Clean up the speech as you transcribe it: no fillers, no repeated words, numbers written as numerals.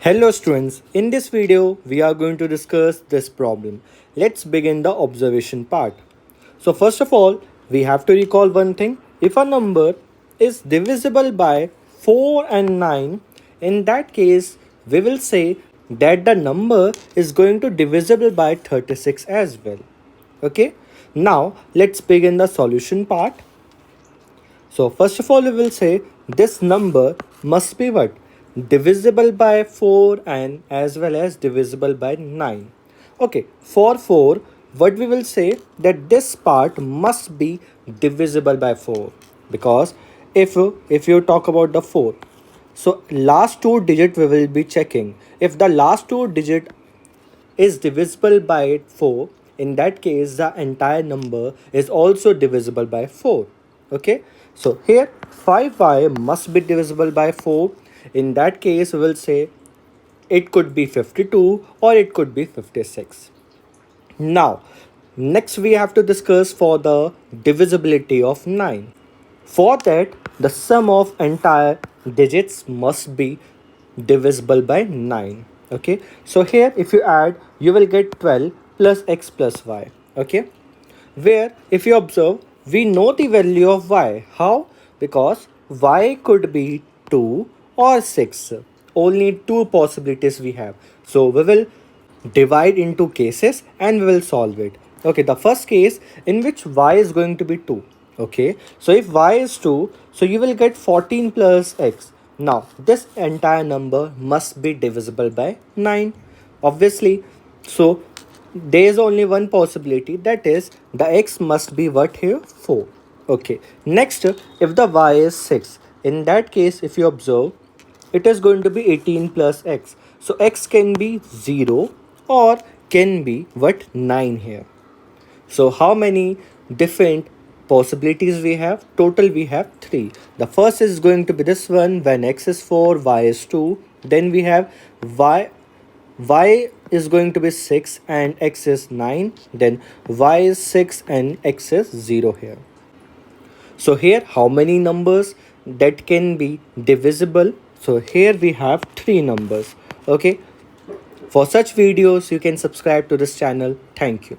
Hello students, in this video we are going to discuss this problem. Let's begin the observation part. So first of all, we have to recall one thing. If a number is divisible by 4 and 9, in that case we will say that the number is going to divisible by 36 as well. Okay, now let's begin the solution part. So first of all we will say this number must be what? Divisible by 4 and as well as divisible by 9. Okay, for 4 what we will say that this part must be divisible by 4 because if you talk about the 4, so last two digit we will be checking. If the last two digit is divisible by 4, in that case the entire number is also divisible by 4. Okay, so here 5y must be divisible by 4. In that case we will say it could be 52 or it could be 56. Now next we have to discuss for the divisibility of 9. For that the sum of entire digits must be divisible by 9. Okay, so here if you add you will get 12 plus x plus y. Okay, where if you observe we know the value of y. How? Because y could be 2 or 6. Only two possibilities we have, so we will divide into cases and we will solve it. Okay, the first case in which y is going to be 2. Okay, so if y is 2, so you will get 14 plus x. Now this entire number must be divisible by 9 obviously. So there is only one possibility, that is the x must be what here? 4. Okay, next if the y is 6, in that case if you observe it is going to be 18 plus x. So x can be 0 or can be what? 9 here. So how many different possibilities we have? Total we have 3. The first is going to be this one, when x is 4, y is 2. Then we have y is going to be 6 and x is 9. Then y is 6 and x is 0 here. So here how many numbers that can be divisible? So here we have 3 numbers. Okay, for such videos you can subscribe to this channel. Thank you.